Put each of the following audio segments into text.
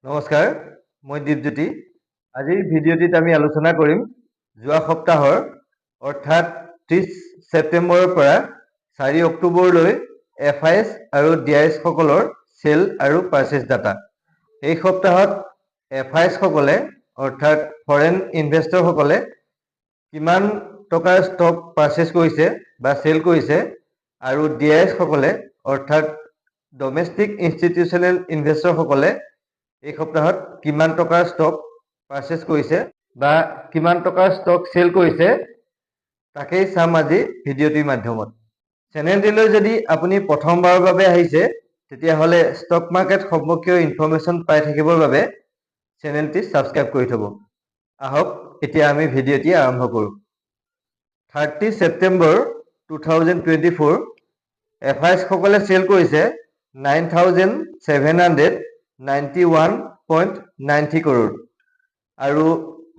নমস্কাৰ, মই দীপজ্যোতি। আজিৰ ভিডিঅ'টিত আমি আলোচনা কৰিম যোৱা সপ্তাহৰ অৰ্থাৎ 30 ছেপ্টেম্বৰৰ পৰা 4 অক্টোবৰলৈ FIS আৰু DIS সকলৰ চেল আৰু পাৰ্চেজ ডাটা। এই সপ্তাহত FIS সকলে অৰ্থাৎ ফৰেন ইনভেষ্টৰ সকলে কিমান টকাৰ ষ্টক পাৰ্চেজ কৰিছে বা চেল কৰিছে আৰু DIS সকলে অৰ্থাৎ ডমেষ্টিক ইনষ্টিটিউচনেল ইনভেষ্টৰ সকলে এই সপ্তাহত কিমান টকাৰ ষ্টক পাৰ্চেজ কৰিছে বা কিমান টকাৰ ষ্টক চেল কৰিছে তাকেই চাম আজি ভিডিঅ'টিৰ মাধ্যমত। চেনেলটিলৈ যদি আপুনি প্ৰথমবাৰৰ বাবে আহিছে তেতিয়াহ'লে ষ্টক মাৰ্কেট সম্পৰ্কীয় ইনফৰমেশ্যন পাই থাকিবৰ বাবে চেনেলটি ছাবস্ক্ৰাইব কৰি থ'ব। আহক এতিয়া আমি ভিডিঅ'টি আৰম্ভ কৰোঁ। 30 ছেপ্টেম্বৰ 2024 FIS সকলে চেল কৰিছে 9,791.93 কৰোৰ আৰু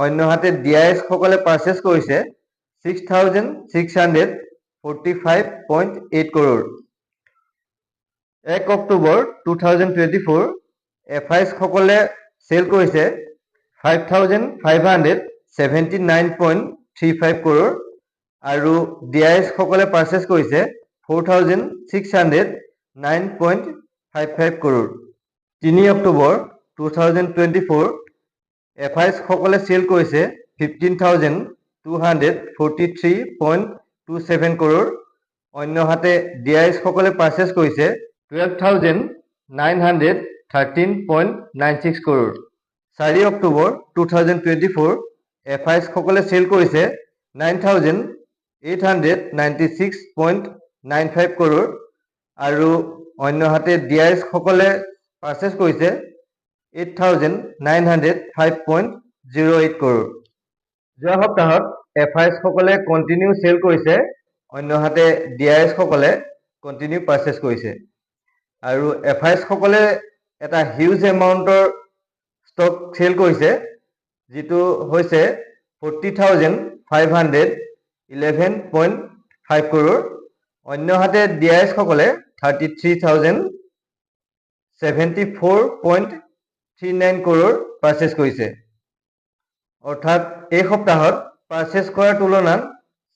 অন্যহাতে DIS সকলে পাৰ্চেজ কৰিছে 6,645.8 কৰোৰ। 1 অক্টোবৰ 2024 FIS সকলে চেল কৰিছে 5,579.35 কৰোৰ আৰু DIS সকলে পাৰ্চেজ কৰিছে 4,609.55 কৰোৰ। 3 অক্টোবৰ 2024 FIS সকলে চেল কৰিছে 15,243.27 কৰোৰ, অন্যহাতে DIS সকলে পাৰ্চেজ কৰিছে 12,913.96 কৰোৰ। 4 অক্টোবৰ 2024 FIS সকলে চেল কৰিছে 9,896.95 কৰোৰ আৰু অন্যহাতে DIS সকলে পাৰ্চেজ কৰিছে 8,905.08 কৰোৰ। যোৱা সপ্তাহত FIS সকলে কণ্টিনিউ চেল কৰিছে, অন্যহাতে DIS সকলে কণ্টিনিউ পাৰ্চেজ কৰিছে আৰু FIS সকলে এটা হিউজ এমাউণ্টৰ ষ্টক চেল কৰিছে, যিটো হৈছে 40,511.5 কৰোৰ। অন্যহাতে DIS সকলে 33,074.39 কৰোৰ পাৰ্চেজ কৰিছে। অৰ্থাৎ এই সপ্তাহত পাৰ্চেজ কৰাৰ তুলনাত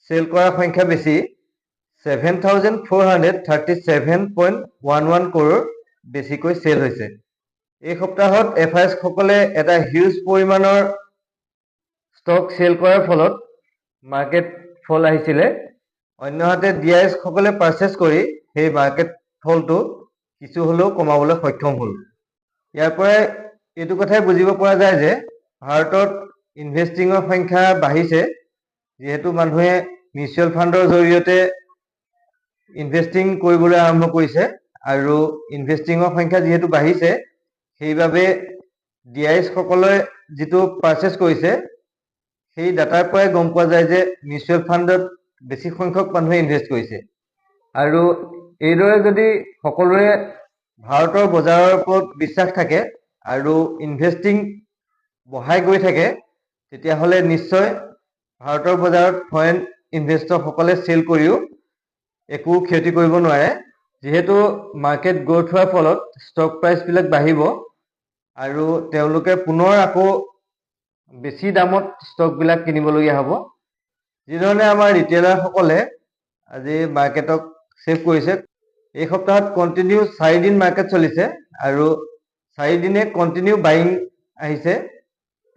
চেল কৰাৰ সংখ্যা বেছি, 7,437.11 কৰোৰ বেছিকৈ চেল হৈছে। এই সপ্তাহত FIS সকলে এটা হিউজ পৰিমাণৰ ষ্টক চেল কৰাৰ ফলত মাৰ্কেট ফল আহিছিলে, অন্যহাতে DIS সকলে পাৰ্চেজ কৰি সেই মাৰ্কেট ফলটো কিছু হ'লেও কমাবলৈ সক্ষম হ'ল। ইয়াৰ পৰাই এইটো কথাই বুজিব পৰা যায় যে ভাৰতত ইনভেষ্টিঙৰ সংখ্যা বাঢ়িছে, যিহেতু মানুহে মিউচুৱেল ফাণ্ডৰ জৰিয়তে ইনভেষ্টিং কৰিবলৈ আৰম্ভ কৰিছে আৰু ইনভেষ্টিঙৰ সংখ্যা যিহেতু বাঢ়িছে, সেইবাবে DIS সকলে যিটো পাৰ্চেজ কৰিছে সেই ডাটাৰ পৰাই গম পোৱা যায় যে মিউচুৱেল ফাণ্ডত বেছি সংখ্যক মানুহে ইনভেষ্ট কৰিছে। আৰু এইদৰে যদি সকলোৰে ভাৰতৰ বজাৰৰ ওপৰত বিশ্বাস থাকে আৰু ইনভেষ্টিং বঢ়াই গৈ থাকে, তেতিয়াহ'লে নিশ্চয় ভাৰতৰ বজাৰত ফৰেন ইনভেষ্টৰসকলে চেল কৰিও একো ক্ষতি কৰিব নোৱাৰে, যিহেতু মাৰ্কেট গ্ৰ'থ হোৱাৰ ফলত ষ্টক প্ৰাইচবিলাক বাঢ়িব আৰু তেওঁলোকে পুনৰ আকৌ বেছি দামত ষ্টকবিলাক কিনিবলগীয়া হ'ব। যিধৰণে আমাৰ ৰিটেইলাৰসকলে আজি মাৰ্কেটক ছেভ কৰিছে। এই সপ্তাহত কণ্টিনিউ 4 দিন মাৰ্কেট চলিছে আৰু 4 দিনে কণ্টিনিউ বাইং আহিছে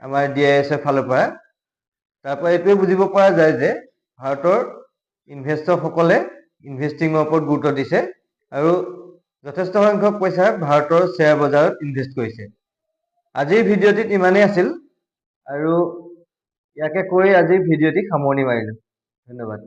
আমাৰ DISৰ ফালৰ পৰা। তাৰ পৰা এইটোৱে বুজিব পৰা যায় যে ভাৰতৰ ইনভেষ্টৰসকলে ইনভেষ্টিঙৰ ওপৰত গুৰুত্ব দিছে আৰু যথেষ্ট সংখ্যক পইচা ভাৰতৰ শ্বেয়াৰ বজাৰত ইনভেষ্ট কৰিছে। আজিৰ ভিডিঅ'টিত ইমানেই আছিল আৰু ইয়াকে কৈ আজিৰ ভিডিঅ'টি সামৰণি মাৰিলোঁ। ধন্যবাদ।